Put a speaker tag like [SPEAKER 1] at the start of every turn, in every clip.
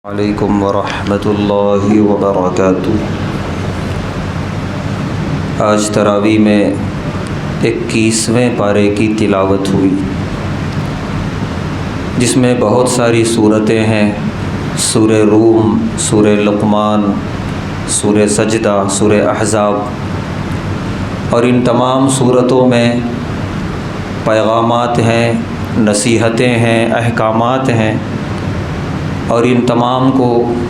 [SPEAKER 1] علیکم ورحمۃ اللہ وبرکاتہ۔ آج تراویح میں 21ویں پارے کی تلاوت ہوئی، جس میں بہت ساری صورتیں ہیں۔ سورہ روم، سورہ لقمان، سورہ سجدہ، سورہ احزاب، اور ان تمام صورتوں میں پیغامات ہیں، نصیحتیں ہیں، احکامات ہیں، اور ان تمام کو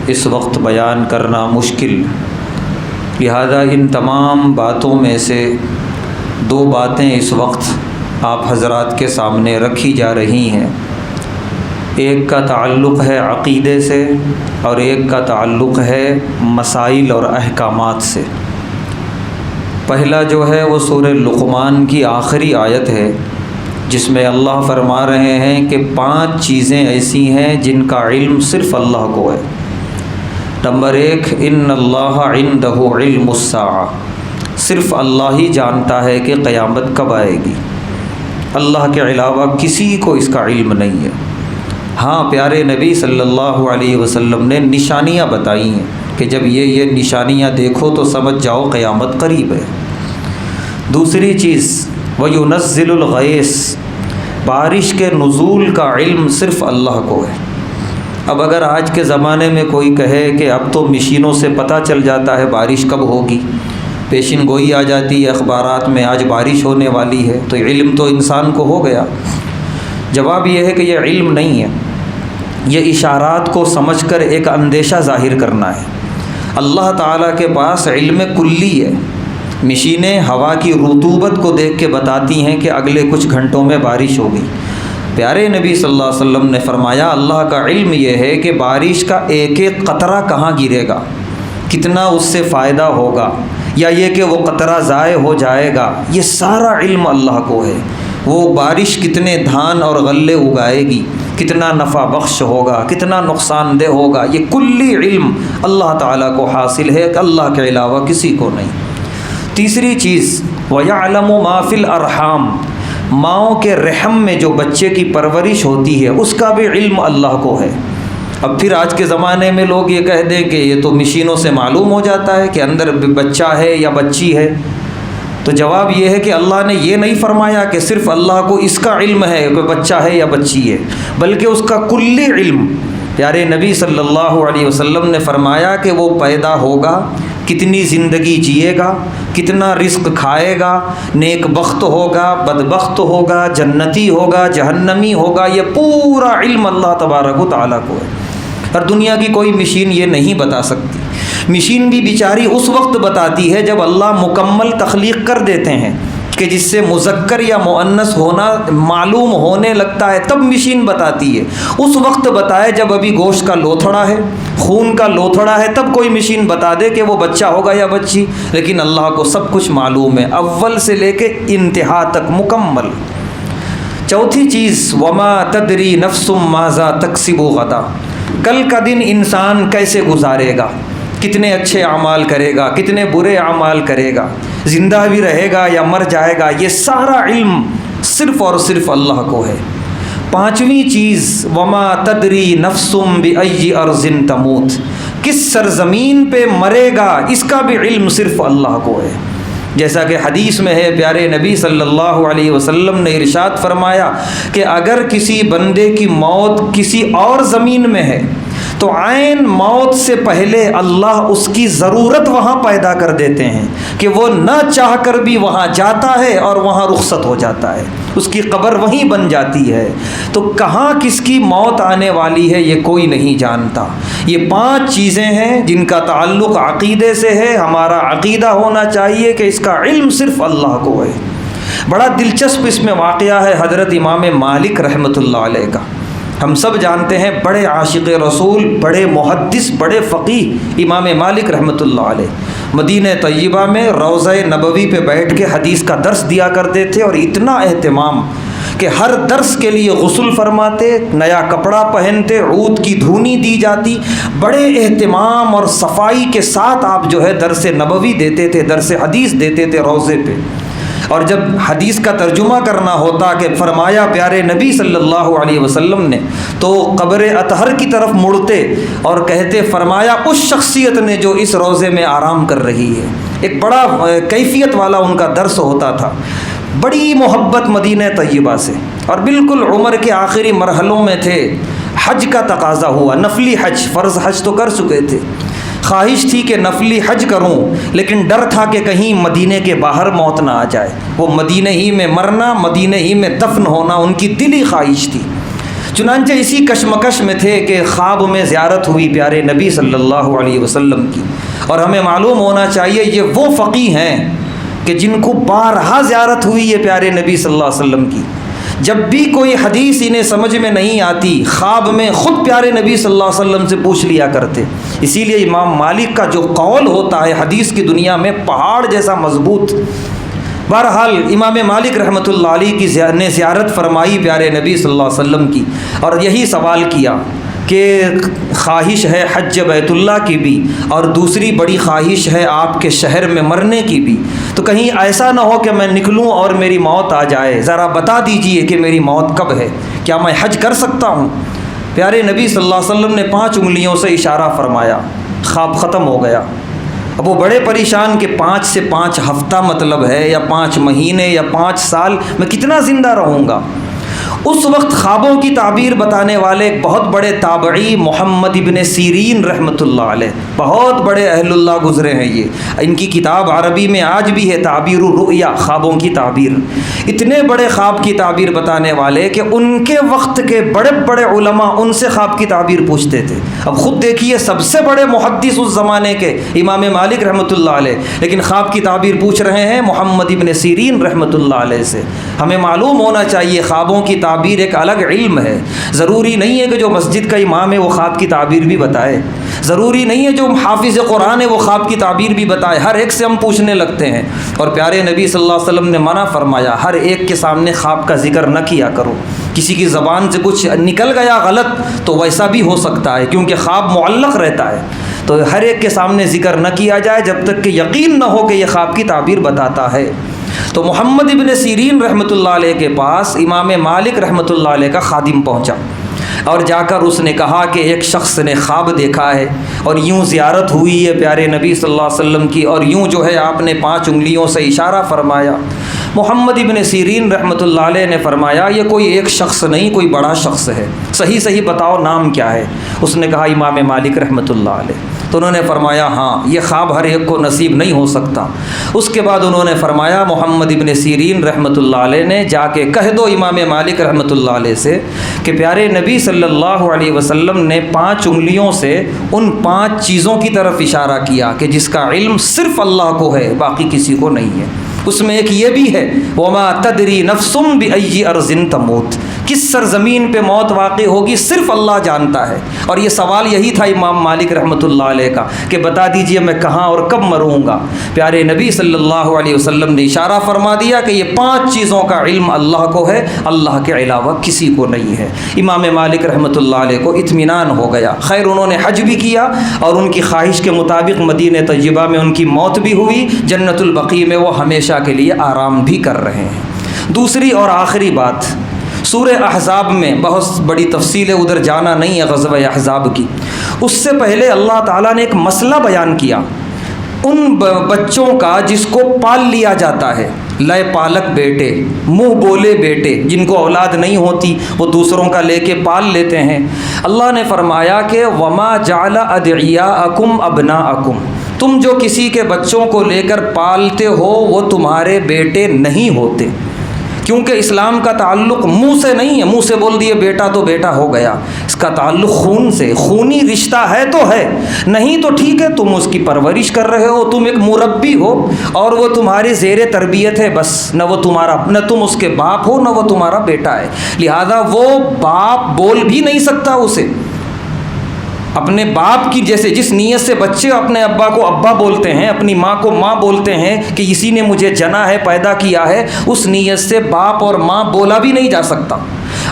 [SPEAKER 1] اس وقت بیان کرنا مشکل، لہذا ان تمام باتوں میں سے دو باتیں اس وقت آپ حضرات کے سامنے رکھی جا رہی ہیں۔ ایک کا تعلق ہے عقیدے سے اور ایک کا تعلق ہے مسائل اور احکامات سے۔ پہلا جو ہے وہ سورہ لقمان کی آخری آیت ہے، جس میں اللہ فرما رہے ہیں کہ 5 چیزیں ایسی ہیں جن کا علم صرف اللہ کو ہے۔ نمبر 1، ان اللہ عندہ علم الساعہ، صرف اللہ ہی جانتا ہے کہ قیامت کب آئے گی، اللہ کے علاوہ کسی کو اس کا علم نہیں ہے۔ ہاں، پیارے نبی صلی اللہ علیہ وسلم نے نشانیاں بتائی ہیں کہ جب یہ نشانیاں دیکھو تو سمجھ جاؤ قیامت قریب ہے۔ دوسری چیز، وَيُنَزِّلُ الْغَيْثَ، بارش کے نزول کا علم صرف اللہ کو ہے۔ اب اگر آج کے زمانے میں کوئی کہے کہ اب تو مشینوں سے پتہ چل جاتا ہے بارش کب ہوگی، پیشن گوئی آ جاتی ہے اخبارات میں آج بارش ہونے والی ہے، تو علم تو انسان کو ہو گیا۔ جواب یہ ہے کہ یہ علم نہیں ہے، یہ اشارات کو سمجھ کر ایک اندیشہ ظاہر کرنا ہے۔ اللہ تعالیٰ کے پاس علم کلی ہے۔ مشینیں ہوا کی رطوبت کو دیکھ کے بتاتی ہیں کہ اگلے کچھ گھنٹوں میں بارش ہوگی۔ پیارے نبی صلی اللہ علیہ وسلم نے فرمایا اللہ کا علم یہ ہے کہ بارش کا ایک ایک قطرہ کہاں گرے گا، کتنا اس سے فائدہ ہوگا، یا یہ کہ وہ قطرہ ضائع ہو جائے گا، یہ سارا علم اللہ کو ہے۔ وہ بارش کتنے دھان اور غلے اگائے گی، کتنا نفع بخش ہوگا، کتنا نقصان دہ ہوگا، یہ کلی علم اللہ تعالیٰ کو حاصل ہے کہ اللہ کے علاوہ کسی کو نہیں۔ تیسری چیز، وَيَعْلَمُ مَا فِي الْأَرْحَامِ، ماؤں کے رحم میں جو بچے کی پرورش ہوتی ہے اس کا بھی علم اللہ کو ہے۔ اب پھر آج کے زمانے میں لوگ یہ کہہ دیں کہ یہ تو مشینوں سے معلوم ہو جاتا ہے کہ اندر بچہ ہے یا بچی ہے، تو جواب یہ ہے کہ اللہ نے یہ نہیں فرمایا کہ صرف اللہ کو اس کا علم ہے کہ بچہ ہے یا بچی ہے، بلکہ اس کا کلی علم۔ پیارے نبی صلی اللہ علیہ وسلم نے فرمایا کہ وہ پیدا ہوگا، کتنی زندگی جیے گا، کتنا رزق کھائے گا، نیک بخت ہوگا، بدبخت ہوگا، جنتی ہوگا، جہنمی ہوگا، یہ پورا علم اللہ تبارک و تعالیٰ کو ہے۔ اور دنیا کی کوئی مشین یہ نہیں بتا سکتی۔ مشین بھی بیچاری اس وقت بتاتی ہے جب اللہ مکمل تخلیق کر دیتے ہیں کہ جس سے مذکر یا مؤنث ہونا معلوم ہونے لگتا ہے، تب مشین بتاتی ہے۔ اس وقت بتائے جب ابھی گوشت کا لوتھڑا ہے، خون کا لوتھڑا ہے، تب کوئی مشین بتا دے کہ وہ بچہ ہوگا یا بچی، لیکن اللہ کو سب کچھ معلوم ہے، اول سے لے کے انتہا تک مکمل۔ چوتھی چیز، وما تدری نفس ماذا تکسب غدا، کل کا دن انسان کیسے گزارے گا، کتنے اچھے اعمال کرے گا، کتنے برے اعمال کرے گا، زندہ بھی رہے گا یا مر جائے گا، یہ سارا علم صرف اور صرف اللہ کو ہے۔ پانچویں چیز، وما تدری نفس بأی ارض تموت، کس سرزمین پہ مرے گا اس کا بھی علم صرف اللہ کو ہے۔ جیسا کہ حدیث میں ہے، پیارے نبی صلی اللہ علیہ وسلم نے ارشاد فرمایا کہ اگر کسی بندے کی موت کسی اور زمین میں ہے تو عین موت سے پہلے اللہ اس کی ضرورت وہاں پیدا کر دیتے ہیں کہ وہ نہ چاہ کر بھی وہاں جاتا ہے اور وہاں رخصت ہو جاتا ہے، اس کی قبر وہیں بن جاتی ہے۔ تو کہاں کس کی موت آنے والی ہے یہ کوئی نہیں جانتا۔ یہ 5 چیزیں ہیں جن کا تعلق عقیدے سے ہے۔ ہمارا عقیدہ ہونا چاہیے کہ اس کا علم صرف اللہ کو ہے۔ بڑا دلچسپ اس میں واقعہ ہے حضرت امام مالک رحمۃ اللہ علیہ کا۔ ہم سب جانتے ہیں بڑے عاشق رسول، بڑے محدث، بڑے فقیہ امام مالک رحمۃ اللہ علیہ مدینہ طیبہ میں روضہ نبوی پہ بیٹھ کے حدیث کا درس دیا کرتے تھے، اور اتنا اہتمام کہ ہر درس کے لیے غسل فرماتے، نیا کپڑا پہنتے، عود کی دھونی دی جاتی، بڑے اہتمام اور صفائی کے ساتھ آپ جو ہے درس نبوی دیتے تھے، درس حدیث دیتے تھے روضے پہ۔ اور جب حدیث کا ترجمہ کرنا ہوتا کہ فرمایا پیارے نبی صلی اللہ علیہ وسلم نے، تو قبر اطہر کی طرف مڑتے اور کہتے فرمایا اس شخصیت نے جو اس روضے میں آرام کر رہی ہے۔ ایک بڑا کیفیت والا ان کا درس ہوتا تھا، بڑی محبت مدینہ طیبہ سے، اور بالکل عمر کے آخری مرحلوں میں تھے۔ حج کا تقاضا ہوا، نفلی حج، فرض حج تو کر چکے تھے، خواہش تھی کہ نفلی حج کروں، لیکن ڈر تھا کہ کہیں مدینے کے باہر موت نہ آ جائے۔ وہ مدینہ ہی میں مرنا، مدینہ ہی میں دفن ہونا ان کی دلی خواہش تھی۔ چنانچہ اسی کشمکش میں تھے کہ خواب میں زیارت ہوئی پیارے نبی صلی اللہ علیہ وسلم کی، اور ہمیں معلوم ہونا چاہیے یہ وہ فقیہ ہیں کہ جن کو بارہا زیارت ہوئی ہے پیارے نبی صلی اللہ علیہ وسلم کی۔ جب بھی کوئی حدیث انہیں سمجھ میں نہیں آتی، خواب میں خود پیارے نبی صلی اللہ علیہ وسلم سے پوچھ لیا کرتے۔ اسی لیے امام مالک کا جو قول ہوتا ہے حدیث کی دنیا میں پہاڑ جیسا مضبوط۔ بہرحال امام مالک رحمۃ اللہ علیہ نے زیارت فرمائی پیارے نبی صلی اللہ علیہ وسلم کی، اور یہی سوال کیا کہ خواہش ہے حج بیت اللہ کی بھی، اور دوسری بڑی خواہش ہے آپ کے شہر میں مرنے کی بھی، تو کہیں ایسا نہ ہو کہ میں نکلوں اور میری موت آ جائے، ذرا بتا دیجئے کہ میری موت کب ہے، کیا میں حج کر سکتا ہوں؟ پیارے نبی صلی اللہ علیہ وسلم نے 5 انگلیوں سے اشارہ فرمایا، خواب ختم ہو گیا۔ اب وہ بڑے پریشان کہ 5 سے 5 ہفتہ مطلب ہے، یا 5 مہینے یا 5 سال، میں کتنا زندہ رہوں گا؟ اس وقت خوابوں کی تعبیر بتانے والے ایک بہت بڑے تابعی محمد ابن سیرین رحمۃ اللہ علیہ، بہت بڑے اہل اللہ گزرے ہیں یہ، ان کی کتاب عربی میں آج بھی ہے تعبیر الرؤیا، خوابوں کی تعبیر۔ اتنے بڑے خواب کی تعبیر بتانے والے کہ ان کے وقت کے بڑے بڑے علماء ان سے خواب کی تعبیر پوچھتے تھے۔ اب خود دیکھیے سب سے بڑے محدث اس زمانے کے امام مالک رحمۃ اللہ علیہ، لیکن خواب کی تعبیر پوچھ رہے ہیں محمد ابن سیرین رحمۃ اللہ علیہ سے۔ ہمیں معلوم ہونا چاہیے خوابوں کی تعبیر ایک الگ علم ہے، ضروری نہیں ہے کہ جو مسجد کا امام ہے وہ خواب کی تعبیر بھی بتائے، ضروری نہیں ہے جو حافظ قرآن ہے وہ خواب کی تعبیر بھی بتائے، ہر ایک سے ہم پوچھنے لگتے ہیں، اور پیارے نبی صلی اللہ علیہ وسلم نے منع فرمایا ہر ایک کے سامنے خواب کا ذکر نہ کیا کرو۔ کسی کی زبان سے کچھ نکل گیا غلط تو ویسا بھی ہو سکتا ہے، کیونکہ خواب معلق رہتا ہے، تو ہر ایک کے سامنے ذکر نہ کیا جائے جب تک کہ یقین نہ ہو کہ یہ خواب کی تعبیر بتاتا ہے۔ تو محمد ابن سیرین رحمۃ اللہ علیہ کے پاس امام مالک رحمۃ اللہ علیہ کا خادم پہنچا، اور جا کر اس نے کہا کہ ایک شخص نے خواب دیکھا ہے، اور یوں زیارت ہوئی ہے پیارے نبی صلی اللہ علیہ وسلم کی، اور یوں جو ہے آپ نے 5 انگلیوں سے اشارہ فرمایا۔ محمد ابن سیرین رحمۃ اللہ علیہ نے فرمایا یہ کوئی ایک شخص نہیں، کوئی بڑا شخص ہے، صحیح بتاؤ نام کیا ہے؟ اس نے کہا امام مالک رحمۃ اللہ علیہ۔ تو انہوں نے فرمایا ہاں یہ خواب ہر ایک کو نصیب نہیں ہو سکتا۔ اس کے بعد انہوں نے فرمایا محمد ابن سیرین رحمۃ اللہ علیہ نے جا کے کہہ دو امام مالک رحمۃ اللہ علیہ سے کہ پیارے نبی صلی اللہ علیہ وسلم نے 5 انگلیوں سے ان 5 چیزوں کی طرف اشارہ کیا کہ جس کا علم صرف اللہ کو ہے، باقی کسی کو نہیں ہے۔ اس میں ایک یہ بھی ہے وما تدری نفس بأی ارض تموت، کس سرزمین پہ موت واقع ہوگی صرف اللہ جانتا ہے۔ اور یہ سوال یہی تھا امام مالک رحمۃ اللہ علیہ کا کہ بتا دیجئے میں کہاں اور کب مروں گا۔ پیارے نبی صلی اللہ علیہ وسلم نے اشارہ فرما دیا کہ یہ 5 چیزوں کا علم اللہ کو ہے، اللہ کے علاوہ کسی کو نہیں ہے۔ امام مالک رحمۃ اللہ علیہ کو اطمینان ہو گیا۔ خیر انہوں نے حج بھی کیا، اور ان کی خواہش کے مطابق مدینہ طیبہ میں ان کی موت بھی ہوئی، جنت البقیع میں وہ ہمیشہ کے لیے آرام بھی کر رہے ہیں۔ دوسری اور آخری بات، سورہ احزاب میں بہت بڑی تفصیل ہے، ادھر جانا نہیں ہے غزوہ احزاب کی۔ اس سے پہلے اللہ تعالیٰ نے ایک مسئلہ بیان کیا ان بچوں کا جس کو پال لیا جاتا ہے، لے پالک بیٹے، منہ بولے بیٹے، جن کو اولاد نہیں ہوتی وہ دوسروں کا لے کے پال لیتے ہیں۔ اللہ نے فرمایا کہ وما جعل ادعیاءکم ابناءکم، تم جو کسی کے بچوں کو لے کر پالتے ہو وہ تمہارے بیٹے نہیں ہوتے، کیونکہ اسلام کا تعلق منہ سے نہیں ہے، منہ سے بول دیے بیٹا تو بیٹا ہو گیا، اس کا تعلق خون سے، خونی رشتہ ہے تو ہے، نہیں تو ٹھیک ہے تم اس کی پرورش کر رہے ہو، تم ایک مربی ہو اور وہ تمہاری زیر تربیت ہے، بس نہ وہ تمہارا، نہ تم اس کے باپ ہو نہ وہ تمہارا بیٹا ہے، لہذا وہ باپ بول بھی نہیں سکتا اسے اپنے باپ کی، جیسے جس نیت سے بچے اپنے ابا کو ابا بولتے ہیں، اپنی ماں کو ماں بولتے ہیں کہ اسی نے مجھے جنا ہے، پیدا کیا ہے، اس نیت سے باپ اور ماں بولا بھی نہیں جا سکتا۔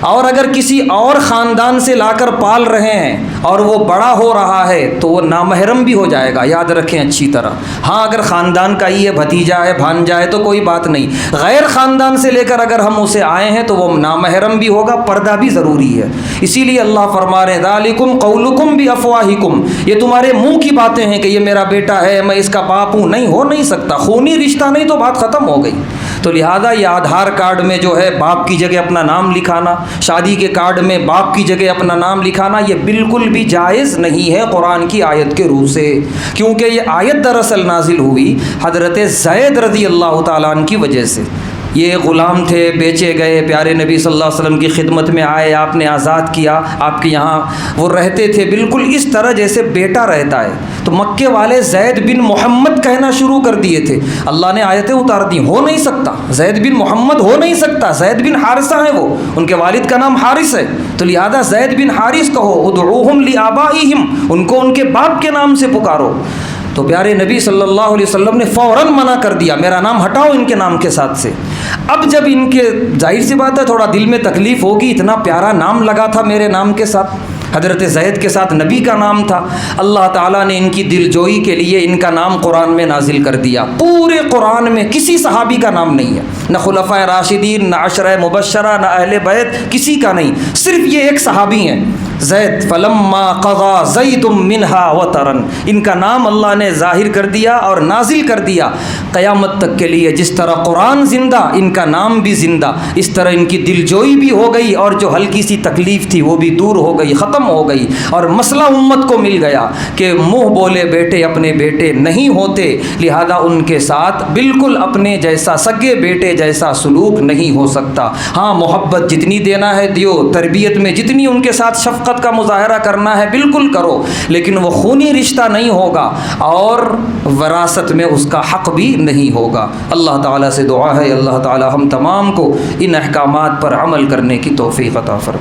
[SPEAKER 1] اور اگر کسی اور خاندان سے لا کر پال رہے ہیں اور وہ بڑا ہو رہا ہے تو وہ نامحرم بھی ہو جائے گا، یاد رکھیں اچھی طرح۔ ہاں اگر خاندان کا ہی ہے، بھتیجا ہے، بھانجا ہے تو کوئی بات نہیں، غیر خاندان سے لے کر اگر ہم اسے آئے ہیں تو وہ نامحرم بھی ہوگا، پردہ بھی ضروری ہے۔ اسی لیے اللہ فرما رہے ہیں ذالکم قولکم بافواہکم، یہ تمہارے منہ کی باتیں ہیں کہ یہ میرا بیٹا ہے، میں اس کا باپ ہوں، نہیں ہو نہیں سکتا، خونی رشتہ نہیں تو بات ختم ہو گئی۔ تو لہذا یہ آدھار کارڈ میں جو ہے باپ کی جگہ اپنا نام لکھانا، شادی کے کارڈ میں باپ کی جگہ اپنا نام لکھانا، یہ بالکل بھی جائز نہیں ہے قرآن کی آیت کے روح سے، کیونکہ یہ آیت دراصل نازل ہوئی حضرت زید رضی اللہ تعالیٰ عنہ کی وجہ سے۔ یہ غلام تھے، بیچے گئے، پیارے نبی صلی اللہ علیہ وسلم کی خدمت میں آئے، آپ نے آزاد کیا، آپ کے یہاں وہ رہتے تھے بالکل اس طرح جیسے بیٹا رہتا ہے۔ تو مکے والے زید بن محمد کہنا شروع کر دیے تھے، اللہ نے آیتیں اتار دی، ہو نہیں سکتا، زید بن محمد ہو نہیں سکتا، زید بن حارثہ ہیں وہ، ان کے والد کا نام حارث ہے، تو لہذا زید بن حارث کہو، ادعوہم لآبائہم، ان کو ان کے باپ کے نام سے پکارو۔ تو پیارے نبی صلی اللہ علیہ وسلم نے فوراً منع کر دیا، میرا نام ہٹاؤ ان کے نام کے ساتھ سے۔ اب جب ان کے ظاہر سی بات ہے تھوڑا دل میں تکلیف ہوگی، اتنا پیارا نام لگا تھا میرے نام کے ساتھ، حضرت زید کے ساتھ نبی کا نام تھا، اللہ تعالیٰ نے ان کی دل جوئی کے لیے ان کا نام قرآن میں نازل کر دیا۔ پورے قرآن میں کسی صحابی کا نام نہیں ہے، نہ خلفائے راشدین، نہ عشرہ مبشرہ، نہ اہل بیت، کسی کا نہیں، صرف یہ ایک صحابی ہیں زید۔ فلما قضا زید منہا وطرن، ان کا نام اللہ نے ظاہر کر دیا اور نازل کر دیا قیامت تک کے لیے۔ جس طرح قرآن زندہ، ان کا نام بھی زندہ، اس طرح ان کی دل جوئی بھی ہو گئی، اور جو ہلکی سی تکلیف تھی وہ بھی دور ہو گئی، ختم ہو گئی، اور مسئلہ امت کو مل گیا کہ منہ بولے بیٹے اپنے بیٹے نہیں ہوتے، لہذا ان کے ساتھ بالکل اپنے جیسا، سگے بیٹے جیسا سلوک نہیں ہو سکتا۔ ہاں محبت جتنی دینا ہے دیو، تربیت میں جتنی ان کے ساتھ شفقت کا مظاہرہ کرنا ہے بالکل کرو، لیکن وہ خونی رشتہ نہیں ہوگا اور وراثت میں اس کا حق بھی نہیں ہوگا۔ اللہ تعالیٰ سے دعا ہے اللہ تعالیٰ ہم تمام کو ان احکامات پر عمل کرنے کی توفیق عطا فرمائے۔